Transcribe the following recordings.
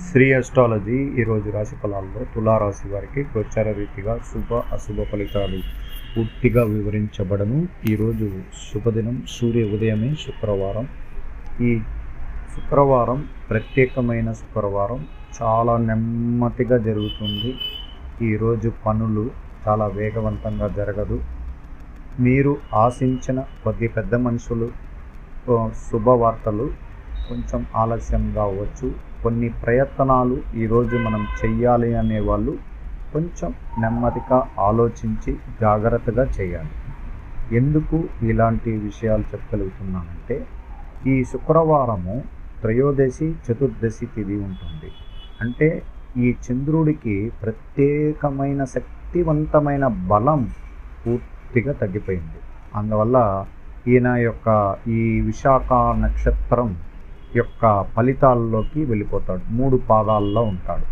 Shri astrology ఈరోజు రాశి ఫలాల్లో తులారాశి వారికి గోచార రీతిగా శుభ అశుభ ఫలితాలు పూర్తిగా వివరించబడను. ఈరోజు శుభదినం, సూర్య ఉదయమే శుక్రవారం. ఈ శుక్రవారం ప్రత్యేకమైన శుక్రవారం, చాలా నెమ్మదిగా జరుగుతుంది. ఈరోజు పనులు చాలా వేగవంతంగా జరగదు. మీరు ఆశించిన కొద్ది పెద్ద మనుషులు శుభవార్తలు కొంచెం ఆలస్యంగా అవ్వచ్చు. కొన్ని ప్రయత్నాలు ఈరోజు మనం చెయ్యాలి అనేవాళ్ళు కొంచెం నెమ్మదిగా ఆలోచించి జాగ్రత్తగా చేయాలి. ఎందుకు ఇలాంటి విషయాలు చెప్పగలుగుతున్నానంటే, ఈ శుక్రవారము త్రయోదశి చతుర్దశి తిథి ఉంటుంది. అంటే ఈ చంద్రుడికి ప్రత్యేకమైన శక్తివంతమైన బలం పూర్తిగా తగ్గిపోయింది. అందువల్ల ఈయన యొక్క ఈ విశాఖ నక్షత్రం యొక్క ఫలితాల్లోకి వెళ్ళిపోతాడు. 3 పాదాల్లో ఉంటాడు.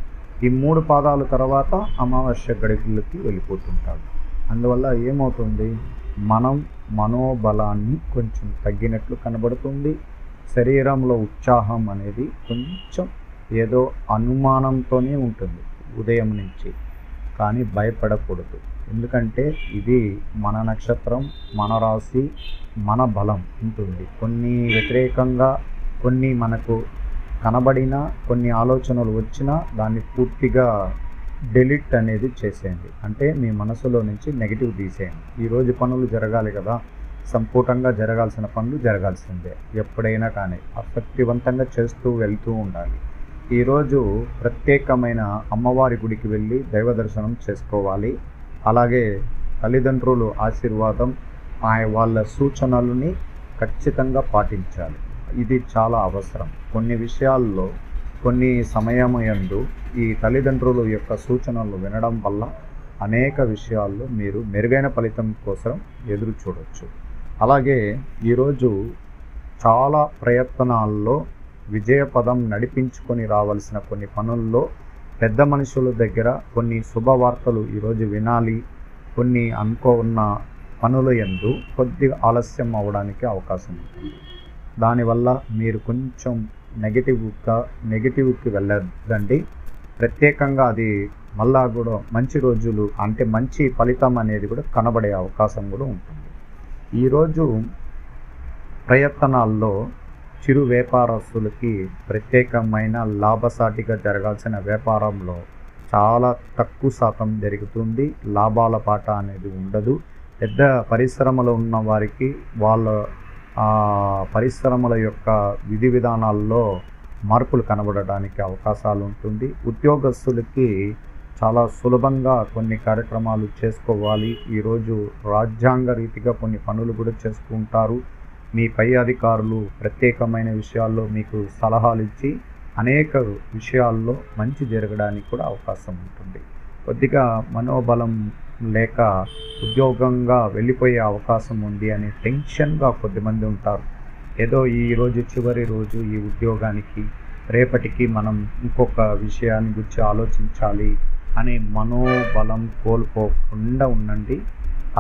ఈ 3 పాదాల తర్వాత అమావాస్య గడిపులకి వెళ్ళిపోతుంటాడు. అందువల్ల ఏమవుతుంది, మనం మనోబలాన్ని కొంచెం తగ్గినట్లు కనబడుతుంది. శరీరంలో ఉత్సాహం అనేది కొంచెం ఏదో అనుమానంతోనే ఉంటుంది ఉదయం నుంచి. కానీ భయపడకూడదు. ఎందుకంటే ఇది మన నక్షత్రం, మన రాశి, మన బలం ఉంటుంది. కొన్ని వ్యతిరేకంగా, కొన్ని మనకు కనబడినా, కొన్ని ఆలోచనలు వచ్చినా దాన్ని పూర్తిగా డెలీట్ అనేది చేసేయండి. అంటే మీ మనసులో నుంచి నెగిటివ్ తీసేయండి. ఈరోజు పనులు జరగాలి కదా, సంపూర్ణంగా జరగాల్సిన పనులు జరగాల్సిందే. ఎప్పుడైనా కానీ అశక్తివంతంగా చేస్తూ వెళ్తూ ఉండాలి. ఈరోజు ప్రత్యేకమైన అమ్మవారి గుడికి వెళ్ళి దైవ దర్శనం చేసుకోవాలి. అలాగే తల్లిదండ్రులు ఆశీర్వాదం, వాళ్ళ సూచనలని ఖచ్చితంగా పాటించాలి. ఇది చాలా అవసరం. కొన్ని విషయాల్లో, కొన్ని సమయమందు ఈ తల్లిదండ్రుల యొక్క సూచనలు వినడం వల్ల అనేక విషయాల్లో మీరు మెరుగైన ఫలితం కోసం ఎదురు చూడవచ్చు. అలాగే ఈరోజు చాలా ప్రయత్నాల్లో విజయపదం నడిపించుకొని రావాల్సిన కొన్ని పనుల్లో పెద్ద మనుషుల దగ్గర కొన్ని శుభవార్తలు ఈరోజు వినాలి. కొన్ని అనుకోన్న పనుల యందు కొద్దిగా ఆలస్యం అవ్వడానికి అవకాశం ఉంటుంది. దానివల్ల మీరు కొంచెం నెగిటివ్కి వెళ్ళదండి. ప్రత్యేకంగా అది మళ్ళా కూడా మంచి రోజులు, అంటే మంచి ఫలితం అనేది కూడా కనబడే అవకాశం కూడా ఉంటుంది. ఈరోజు ప్రయత్నాల్లో చిరు వ్యాపారస్తులకి ప్రత్యేకమైన లాభసాటిగా జరగాల్సిన వ్యాపారంలో చాలా తక్కువ శాతం జరుగుతుంది. లాభాల పాట అనేది ఉండదు. పెద్ద పరిశ్రమలో ఉన్న వారికి వాళ్ళ పరిశ్రమల యొక్క విధి విధానాల్లో మార్పులు కనబడడానికి అవకాశాలు ఉంటుంది. ఉద్యోగస్తులకి చాలా సులభంగా కొన్ని కార్యక్రమాలు చేసుకోవాలి. ఈరోజు రాజ్యాంగ రీతిగా కొన్ని పనులు కూడా చేసుకుంటారు. మీ పై అధికారులు ప్రత్యేకమైన విషయాల్లో మీకు సలహాలు ఇచ్చి అనేక విషయాల్లో మంచి జరగడానికి కూడా అవకాశం ఉంటుంది. కొద్దిగా మనోబలం లేక ఉద్యోగంగా వెళ్ళిపోయే అవకాశం ఉంది అని టెన్షన్గా కొద్దిమంది ఉంటారు. ఏదో ఈరోజు చివరి రోజు ఈ ఉద్యోగానికి, రేపటికి మనం ఇంకొక విషయాన్ని గురించి ఆలోచించాలి అనే మనోబలం కోల్పోకుండా ఉండండి.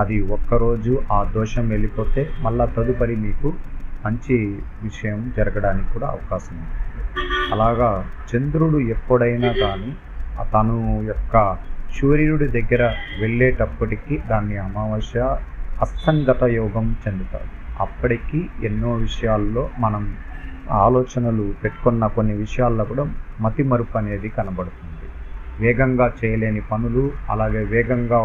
అది ఒక్కరోజు ఆ దోషం వెళ్ళిపోతే మళ్ళా తదుపరి మీకు మంచి విషయం జరగడానికి కూడా అవకాశం ఉంది. అలాగా చంద్రుడు ఎప్పుడైనా కానీ తను యొక్క సూర్యుడి దగ్గర వెళ్ళేటప్పటికీ దాన్ని అమావాస్య అస్తంగత యోగం చెందుతాడు. అప్పటికి ఎన్నో విషయాల్లో మనం ఆలోచనలు పెట్టుకున్న కొన్ని విషయాల్లో కూడా మతిమరుపు అనేది కనబడుతుంది. వేగంగా చేయలేని పనులు, అలాగే వేగంగా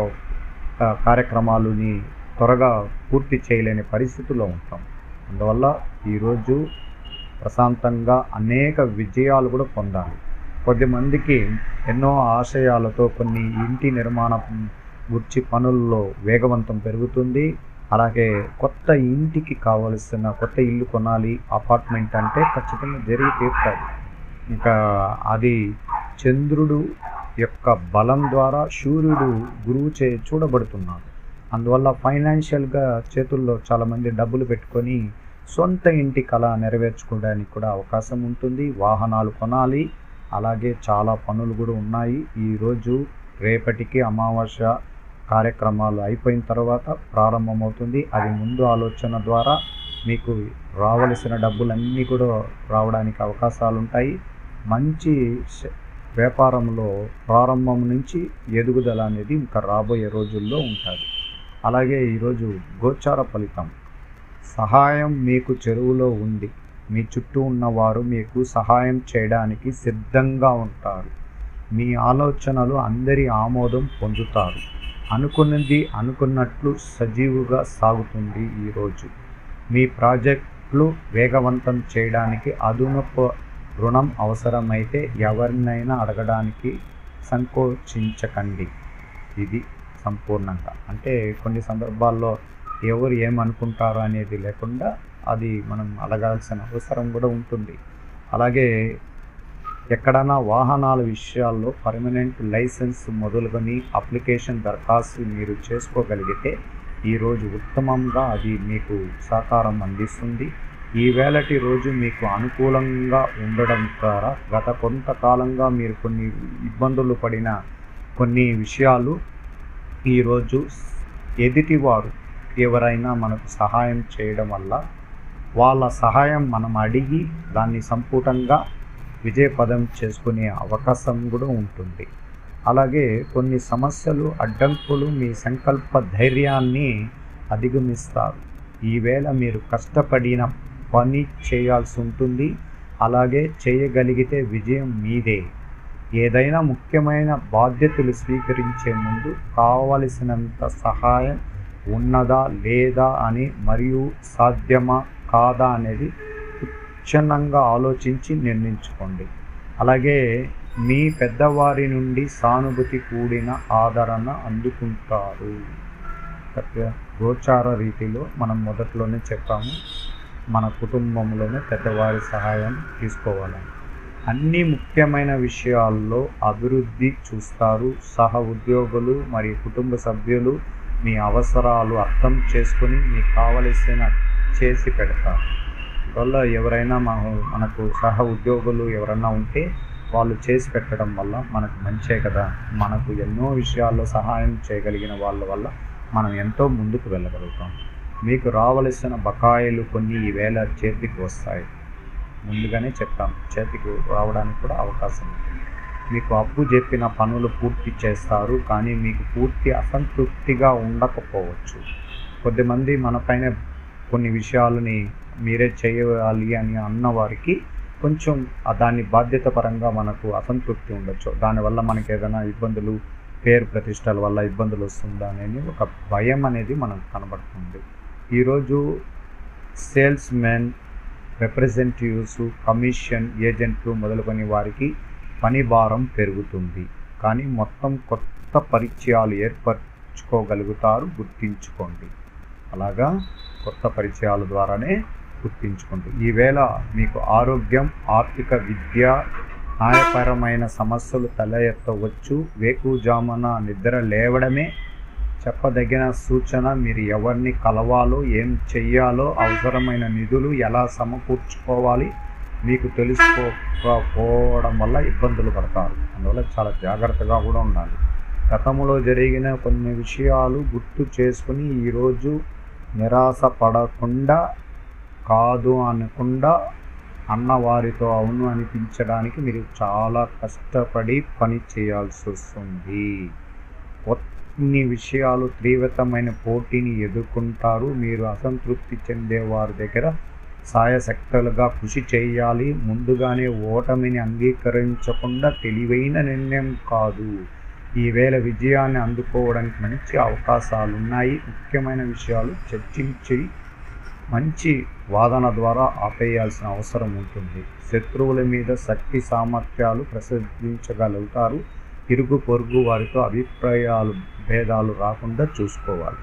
కార్యక్రమాలని త్వరగా పూర్తి చేయలేని పరిస్థితుల్లో ఉంటాం. అందువల్ల ఈరోజు ప్రశాంతంగా అనేక విజయాలు కూడా పొందాలి. కొద్దిమందికి ఎన్నో ఆశయాలతో కొన్ని ఇంటి నిర్మాణం గురించి పనుల్లో వేగవంతం పెరుగుతుంది. అలాగే కొత్త ఇంటికి కావలసిన కొత్త ఇల్లు కొనాలి, అపార్ట్మెంట్ అంటే ఖచ్చితంగా జరిగి తీరుతుంది. ఇంకా అది చంద్రుడు యొక్క బలం ద్వారా సూర్యుడు గురువు చూడబడుతున్నాడు. అందువల్ల ఫైనాన్షియల్గా చేతుల్లో చాలామంది డబ్బులు పెట్టుకొని సొంత ఇంటి కళ నెరవేర్చుకోవడానికి కూడా అవకాశం ఉంటుంది. వాహనాలు కొనాలి. అలాగే చాలా పనులు కూడా ఉన్నాయి. ఈరోజు రేపటికి అమావాస్య కార్యక్రమాలు అయిపోయిన తర్వాత ప్రారంభమవుతుంది. అది ముందు ఆలోచన ద్వారా మీకు రావలసిన డబ్బులన్నీ కూడా రావడానికి అవకాశాలు ఉంటాయి. మంచి వ్యాపారంలో ప్రారంభం నుంచి ఎదుగుదల అనేది ఇంకా రాబోయే రోజుల్లో ఉంటుంది. అలాగే ఈరోజు గోచార ఫలితం. సహాయం మీకు చెరువులో ఉంది. మీ చుట్టూ ఉన్నవారు మీకు సహాయం చేయడానికి సిద్ధంగా ఉంటారు. మీ ఆలోచనలు అందరి ఆమోదం పొందుతారు. అనుకున్నది అనుకున్నట్లు సజీవుగా సాగుతుంది ఈరోజు. మీ ప్రాజెక్టులు వేగవంతం చేయడానికి అదనపు రుణం అవసరమైతే ఎవరినైనా అడగడానికి సంకోచించకండి. ఇది సంపూర్ణంగా అంటే కొన్ని సందర్భాల్లో ఎవరు ఏమనుకుంటారు అనేది లేకుండా అది మనం అడగాల్సిన అవసరం కూడా ఉంటుంది. అలాగే ఎక్కడైనా వాహనాల విషయాల్లో పర్మనెంట్ లైసెన్స్ మొదలుకొని అప్లికేషన్ దరఖాస్తు మీరు చేసుకోగలిగితే ఈరోజు ఉత్తమంగా అది మీకు సహకారం అందిస్తుంది. ఈవేళటి రోజు మీకు అనుకూలంగా ఉండడం ద్వారా గత కొంతకాలంగా మీరు కొన్ని ఇబ్బందులు పడిన కొన్ని విషయాలు ఈరోజు ఎదుటివారు ఎవరైనా మనకు సహాయం చేయడం వల్ల వాళ్ళ సహాయం మనం అడిగి దాన్ని సంపూర్ణంగా విజయపదం చేసుకునే అవకాశం కూడా ఉంటుంది. అలాగే కొన్ని సమస్యలు అడ్డంకులు మీ సంకల్ప ధైర్యాన్ని అధిగమిస్తారు. ఈవేళ మీరు కష్టపడిన పని చేయాల్సి ఉంటుంది. అలాగే చేయగలిగితే విజయం మీదే. ఏదైనా ముఖ్యమైన బాధ్యతలు స్వీకరించే ముందు కావలసినంత సహాయం ఉన్నదా లేదా అని మరియు సాధ్యమా కాదా అనేది క్షుణ్ణంగా ఆలోచించి నిర్ణయించుకోండి. అలాగే మీ పెద్దవారి నుండి సానుభూతి కూడిన ఆదరణ అందుకుంటారు. గోచార రీతిలో మనం మొదట్లోనే చెప్పాము, మన కుటుంబంలోనే పెద్దవారి సహాయం తీసుకోవాలని. అన్ని ముఖ్యమైన విషయాల్లో అభివృద్ధి చూస్తారు. సహ ఉద్యోగులు మరియు కుటుంబ సభ్యులు మీ అవసరాలు అర్థం చేసుకొని మీకు కావలసిన చేసి పెడతారు. అందువల్ల ఎవరైనా మనకు సహ ఉద్యోగులు ఎవరైనా ఉంటే వాళ్ళు చేసి పెట్టడం వల్ల మనకు మంచే కదా. మనకు ఎన్నో విషయాల్లో సహాయం చేయగలిగిన వాళ్ళ వల్ల మనం ఎంతో ముందుకు వెళ్ళగలుగుతాం. మీకు రావలసిన బకాయిలు కొన్ని ఈవేళ చేతికి వస్తాయి. ముందుగానే చెప్తాం, చేతికి రావడానికి కూడా అవకాశం ఉంది. మీకు అప్పు చెప్పిన పనులు పూర్తి చేస్తారు, కానీ మీకు పూర్తి అసంతృప్తిగా ఉండకపోవచ్చు. కొద్దిమంది మనపైన కొన్ని విషయాలని మీరే చేయాలి అని అన్నవారికి కొంచెం దాని బాధ్యత పరంగా మనకు అసంతృప్తి ఉండొచ్చు. దానివల్ల మనకి ఏదైనా ఇబ్బందులు, పేరు ప్రతిష్టల వల్ల ఇబ్బందులు వస్తుందా అనేది ఒక భయం అనేది మనకు కనబడుతుంది. ఈరోజు సేల్స్ మెన్, రిప్రజెంటేటివ్స్, కమిషన్ ఏజెంట్లు మొదలుకొని వారికి పని భారం పెరుగుతుంది. కానీ మొత్తం కొత్త పరిచయాలు ఏర్పరచుకోగలుగుతారు, గుర్తించుకోండి. అలాగా కొత్త పరిచయాల ద్వారానే గుర్తించుకోండి. ఈవేళ మీకు ఆరోగ్యం, ఆర్థిక, విద్య, న్యాయపరమైన సమస్యలు తల ఎత్తవచ్చు. వేకుజామున నిద్ర లేవడమే చెప్పదగిన సూచన. మీరు ఎవరిని కలవాలో, ఏం చెయ్యాలో, అవసరమైన నిధులు ఎలా సమకూర్చుకోవాలి మీకు తెలుసుకోకపోవడం వల్ల ఇబ్బందులు పడతారు. అందువల్ల చాలా జాగ్రత్తగా కూడా ఉండాలి. గతంలో జరిగిన కొన్ని విషయాలు గుర్తు చేసుకుని ఈరోజు నిరాశ పడకుండా, కాదు అనకుండా అన్నవారితో అవును అనిపించడానికి మీరు చాలా కష్టపడి పని చేయాల్సి వస్తుంది. కొన్ని విషయాలు తీవ్రమైన పోటీని ఎదుర్కొంటారు. మీరు అసంతృప్తి చెందే వారి దగ్గర సాయశక్తులుగా కృషి చేయాలి. ముందుగానే ఓటమిని అంగీకరించకుండా తెలివైన నిర్ణయం కాదు. ఈవేళ విజయాన్ని అందుకోవడానికి మంచి అవకాశాలు ఉన్నాయి. ముఖ్యమైన విషయాలు చర్చించి మంచి వాదన ద్వారా ఆపేయాల్సిన అవసరం ఉంటుంది. శత్రువుల మీద శక్తి సామర్థ్యాలు ప్రదర్శించగలుగుతారు. ఇరుగు పొరుగు వారితో అభిప్రాయాలు భేదాలు రాకుండా చూసుకోవాలి.